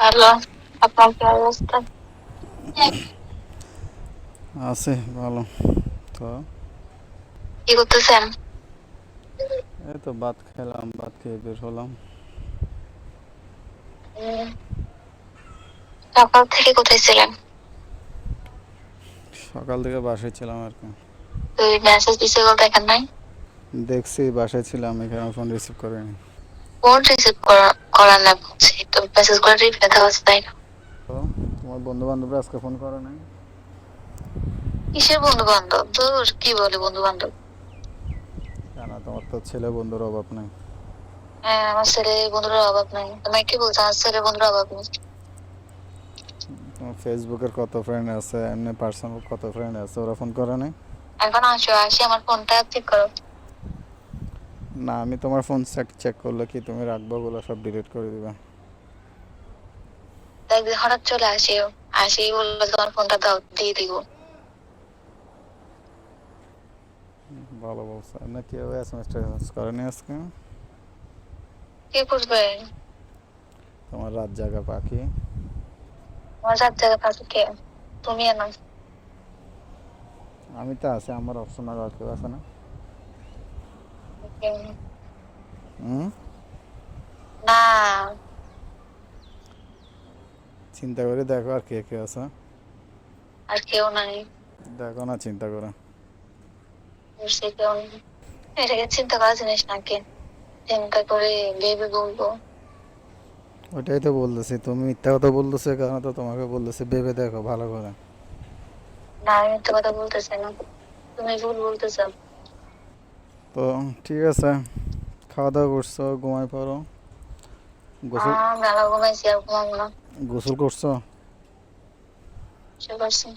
Hello, আপনার কি অবস্থা? আছে ভালো। তো কি করতেছেন? এই তো ভাত খেলাম, ভাত খেয়ে বের হলাম। উম, সকাল থেকে কোথায় ছিলেন? সকাল থেকে বাসায় ছিলাম আর কি। তুই মেসেজ দিছে বল দেখেন নাই? দেখছি বাসায় ছিলাম, এখানে ফোন রিসিভ করিনি। ফোন রিসিভ করার না বলছি তো মেসেজ করে রিপ্লাই দেওয়া আছে তাই না? তো তোমার বন্ধু বান্ধবরা আজকে ফোন করে নাই? কিসের বন্ধু বান্ধব? দূর কি বলে বন্ধু বান্ধব? কেন, তোমার তো ছেলে বন্ধুর অভাব নাই? হ্যাঁ, আমার ছেলে বন্ধুর অভাব নাই। তোমায় কি বলছো আমার ছেলে বন্ধুর অভাব নেই? তোমার ফেসবুকের কত ফ্রেন্ড আছে, এমনি পার্সোনাল কত ফ্রেন্ড আছে, ওরা ফোন করে নাই? এখন আসি আমার ফোনটা চেক করো। না, আমি তোমার ফোন চেক করলে কি তুমি রাখবো, ওগুলো সব ডিলিট করে দিবা? একদিন হঠাৎ চলে আসি বললো তোমার ফোনটা দাও দিয়ে দিব। ভালো বলছো না, কেউ এস করেনি আজকে? কে বুঝবে? তোমার রাত জাগা পাখি। আমার যার জায়গা পাশে কে? তুমি না? আমি তো আছি, আমার অপশন আর কেউ আছে না? হুম, না, চিন্তা করে দেখো আর কে কে আছে। আর কেউ নাই। দেখো না, চিন্তা করে। সে কেউ নেই। এটাকে চিন্তা করার জিনিস নাকি? চিন্তা করে ভেবে বলবো। ওটাই তো বলতেছি, তুমি মিথ্যা কথা বলতেছো, কারণ তো তোমাকে বলতেছি ভেবে দেখো ভালো করে। না, আমি মিথ্যে কথা বলতেছি না, তুমি ভুল বলতেছো। তো ঠিক আছে, খাওয়া দাওয়া করছো, ঘুমাই পড়ো। গোসল মেলা ঘুমাইছি আর ঘুমাবো না। গোসল করছো? সে করছি।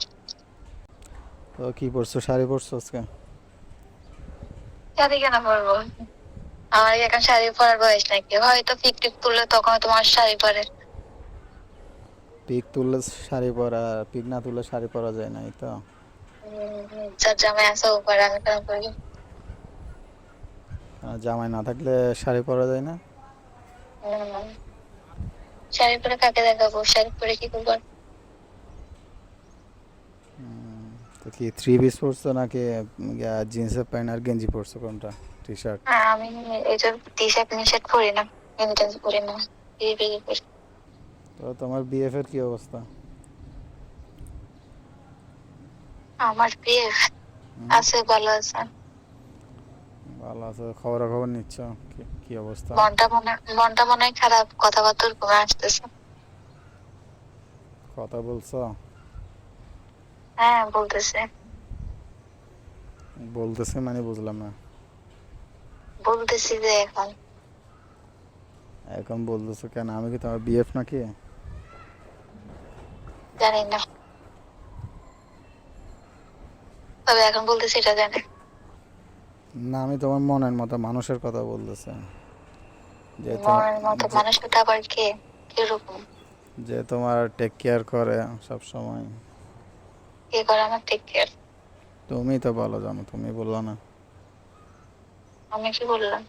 তো কি পরছো, শাড়ি পরছো আজকে? শাড়ি কেন পরবো? আমার কি এখন শাড়ি পরার বয়স নাকি? হয়তো পিক টিক তুললে তখন তোমার শাড়ি পরে। পিক তুললে শাড়ি পরা, পিক না তুললে শাড়ি পরা যায় না, এই তো। যার জামাই আছে ও পরে, আমি কেন পরি? জামাই না থাকলে শাড়ি পরা যায় না? উম, শাড়ি পরে কাকে দেখাবো? শাড়ি পরে কি করবো? তো কি থ্রি পিস পরছো নাকি জিন্সের প্যান্ট আর গেঞ্জি পরছো, কোনটা? T shirt? আমি এই যে টি শার্ট মি শার্ট পরি না, গেঞ্জি টেঞ্জি পরি না, এই বেরিয়ে পরি। তো তোমার বিএফ এর কি অবস্থা? আমার বিএফ হুম, আছে, ভালো আছে। ভালো আছে, খবরাখবর নিচ্ছ? কি কি অবস্থা? মনটা মনে হয় খারাপ, কথাবার্তা কমে আসতেছে। কথা বলছো? হ্যাঁ, বলতেছে। বলতেছে মানে বুঝলাম না। বলতেছি যে এখন এখন বলতেছো কেন, আমি কি তোমার বিএফ নাকি? জানি না, তবে এখন বলতেছি এটা জানি। না, আমি তোমার মনের মতো মানুষের কথা বলতেছি। যে তোমার মনের মতো যে মানুষটা আবার কে? কিরকম? যে তোমার টেক কেয়ার করে সব সময়। কে করে আমার টেক কেয়ার? তুমি তো ভালো জানো, তুমি বললো না? আমি কি বললাম?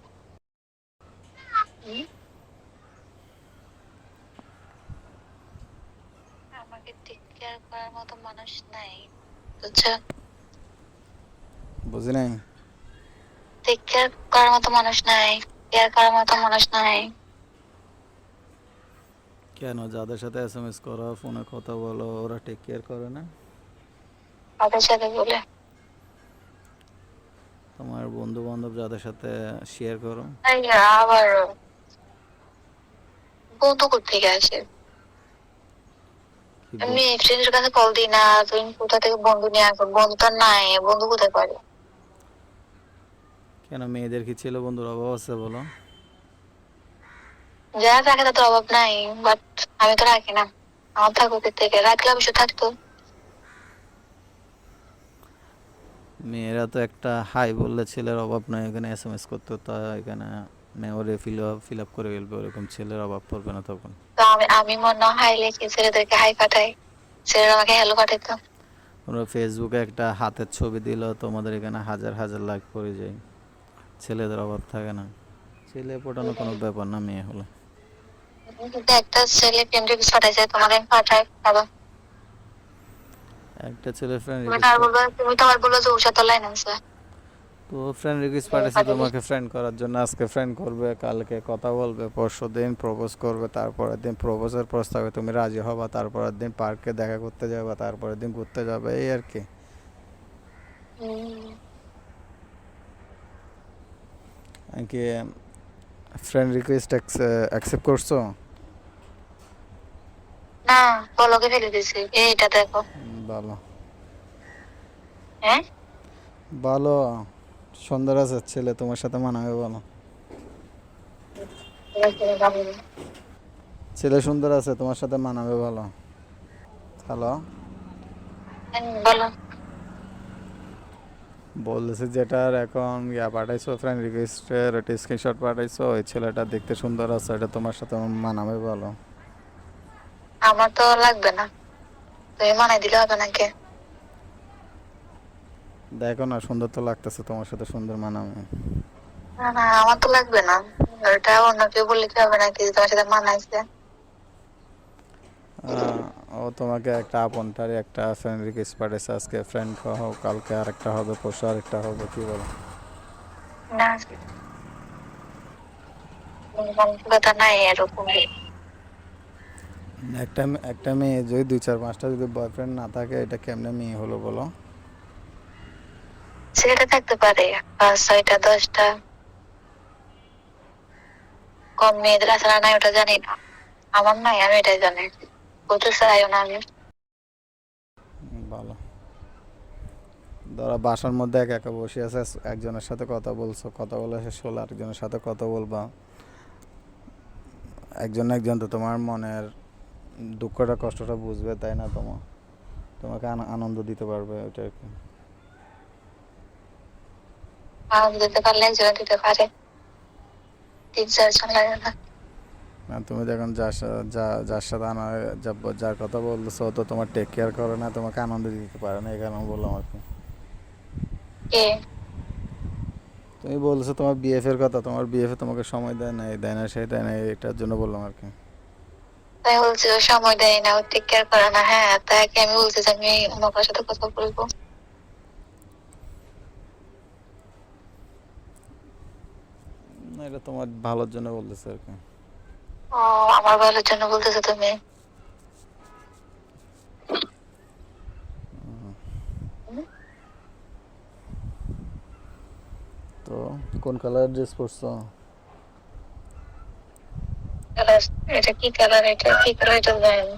হুম? আমাকে টেক কেয়ার করার মতো মানুষ নাই, বুঝছো? বুঝি নাই। টেক কেয়ার করার মতো মানুষ নাই, কেয়ার করার মতো মানুষ নাই। কেন, যাদের সাথে এসএমএস করো, ফোনে কথা বলো, ওরা টেক কেয়ার করে না? তাদের সাথে বলে তোমার বন্ধু বান্ধব যাদের সাথে শেয়ার করো? এই আবার বন্ধু কোথেকে আসে? কি আমি ফ্রেন্ডের কাছে কল দিই না, তুমি কোথা থেকে বন্ধু নিয়ে আসো? বন্ধু তো নাই, বন্ধু কোথায় পারে? কেন, মেয়েদের কি ছেলে বন্ধুর অভাব আছে বলো? যারা থাকে তাদের অভাব নাই, বাট আমি তো রাখি না। আমার থাকুক থেকে রাখলে অবশ্য থাকতো। মেয়েরা তো একটা হাই বললে ছেলের অভাব নয়, এখানে এসএমএস করতে, তা এখানে মেমোরি ফিল আপ করে ফেলবে, ওরকম ছেলের অভাব পড়বে না তখন। তো আমি মনে হয় হাই লিখে ছেলেদেরকে হাই পাঠাই, ছেলেরা আমাকে হ্যালো পাঠাইতো। তোমরা ফেসবুকে একটা হাতের ছবি দিল, তোমাদের এখানে হাজার হাজার লাইক পড়ে যায়। ছেলেদের অভাব থাকে না, ছেলে পটানো কোনো ব্যাপার না মেয়ে হলে। কিন্তু একটা ছেলে ফ্রেন্ড রিকোয়েস্ট পাঠাইছে, তোমার আমি পাঠাই খাবা। একটা ছেলে ফ্রেন্ড তুমি রিকোয়েস্ট তার বলবা, তুমি তো আবার বললো যে ওর সাথে লাইন আছে। তো ফ্রেন্ড রিকোয়েস্ট পাঠিয়েছে তোমাকে ফ্রেন্ড করার জন্য। আজকে ফ্রেন্ড করবে, কালকে কথা বলবে, পরশু দিন প্রপোজ করবে, তারপরের দিন প্রপোজের প্রস্তাবে তুমি রাজি হবা, তারপরের দিন পার্কে দেখা করতে যাবে, তারপরের দিন ঘুরতে যাবে, এই আর কি। কি ফ্রেন্ড রিকোয়েস্ট অ্যাকসেপ্ট করছো? না, বলকে ফেলে দিছি, এইটা দেখো। ভালো হ্যাঁ, ভালো, সুন্দর আছে ছেলে, তোমার সাথে মানাবে ভালো। ছেলে সুন্দর আছে, তোমার সাথে মানাবে ভালো। হ্যালো, বলো। বলতেছি যেটার এখন পাঠাইছো ফ্রেন্ড রিকোয়েস্টের একটা স্ক্রিনশট পাঠাইছো, ওই ছেলেটা দেখতে সুন্দর আছে, এটা তোমার সাথে মানাবে ভালো। আমার তো লাগবে না, তুমি মানাই দিলে হবে নাকি? দেখো না, সুন্দর তো লাগতেছে, তোমার সাথে সুন্দর মানাবে। না না, আমার তো লাগবে না। ওটা অন্য কেউ বললে কি হবে নাকি যে তোমার সাথে মানাইছে? ও তোমাকে একটা আপনটারে একটা ফ্রেন্ড রিকোয়েস্ট পাঠাইছে, আজকে ফ্রেন্ড হও, কালকে আরেকটা হবে, পরশু আরেকটা হবে, কি বলো? না, মানসিকতা নাই এরকম। একটা একটা মেয়ে যদি 2-4-5টা যদি বয়ফ্রেন্ড না থাকে, এটা কেমনে মেয়ে হলো বলো? ছেলেটা থাকতে পারে 5, 6টা, 10টা। কম মেয়েদের আছে না নাই ওটা জানি না, আমার নাই, আমি এটাই জানি। বলতে চাইও না আমি। ভালো। ধরো বাসার মধ্যে একা একা বসে আছে, একজনের সাথে কথা বলছো, কথা বলে শেষ হলো, আরেকজনের সাথে কথা বলবা, একজন একজন তো তোমার মনের দুঃখটা কষ্টটা বুঝবে, তাই না? তোমাকে আনন্দ দিতে পারবে, ওটা আর কি। আনন্দ দিতে পারলে একজন দিতে পারে, 3, 4 জন লাগে না। না, তুমি দেখুন যার সাথে যার কথা বলতেছো, ও তো তোমার টেক কেয়ার করে না, তোমাকে আনন্দ দিতে পারে না, এই কারণে বললাম আর কি। কে? তুমি বলছো তোমার বিএফ এর কথা, তোমার বিএফ তোমাকে সময় দেয় না, এই দেয় না, সেই দেয় না, এটার জন্য বললাম আর কি। তাই বলছি ও সময় দেয় না, ও টেক কেয়ার করে না। হ্যাঁ, তাই কি আমি বলছি যে আমি অন্য কারোর সাথে কথা বলবো? না, এটা তোমার ভালোর জন্য বলতেছে আর কি। ও, আমার ভালোর জন্য বলতেছো তুমি? হুম? তো কোন কালার ড্রেস পরছো? কালার? এটা কি কালার? এটা কি কালার এটা জানি না।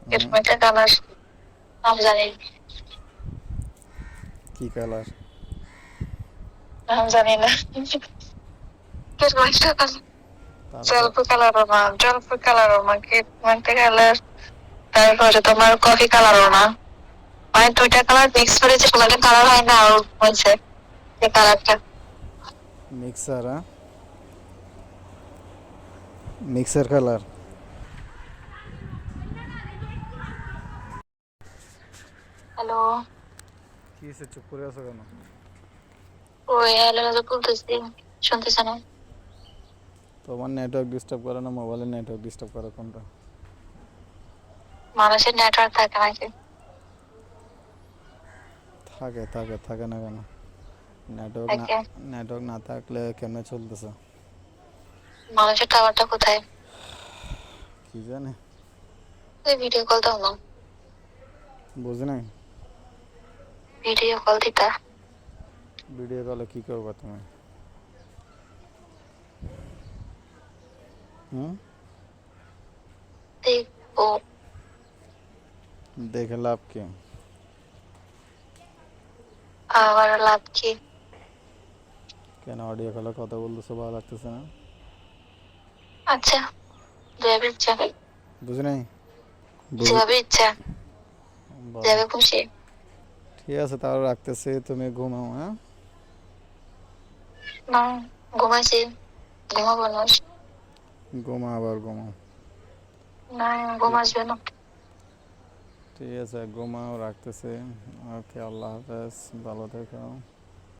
হুম, এরকম একটা কালার, নাম জানি না। কি কালার? নাম জানি না। এরকম একটা কালার, তারপর জলপাই কালারও না, জলপাই কালারও না, কি একটা কালার। তারপরে তোমার কফি কালারও না, মানে 2টা কালার মিক্স করে যে কোনো একটা কালার হয় না, আর হয়েছে এই কালারটা। মিক্সার, হ্যাঁ, মিক্সার কালার। হ্যালো? কি হয়েছে, চুপ করে আছো কেন? ওই হ্যালো হ্যালো বলতেছি, শুনতেছ না? তোমার নেটওয়ার্ক ডিস্টার্ব করে না, মোবাইলের নেটওয়ার্ক ডিস্টার্ব করে কোনটা? মানুষের নেটওয়ার্ক থাকে নাকি? থাকে থাকে, থাকে না কেন? নেটওয়ার্ক না, থাকে। নেটওয়ার্ক না থাকলে কেমনে চলতেছে? মানুষের টাওয়ারটা কোথায়? কি জানে, তুই ভিডিও কল দাও না। বুঝি নাই। ভিডিও কল দিতা। ভিডিও কলে কি করবা তুমি? হুম, দেখবো। দেখে লাভ কি? আবার লাভ কি? কেন অডিও কলে কথা বলতেছো, ভালো লাগতেছে না? আচ্ছা, যেভাবে ইচ্ছা। বুঝি নাই। বুঝি, যেভাবে ইচ্ছা, বলো। যেভাবে খুশি। ঠিক আছে, তাহলে রাখতেছি, তুমি ঘুমাও, হ্যাঁ? না, ঘুমাইছি, ঘুমাবো না। ঘুমা, আবার ঘুমাও। না, ঘুম আসবে না। ঠিক আছে, ঘুমাও, রাখতেছি। ওকে, আল্লাহ হাফেজ, ভালো থেকো।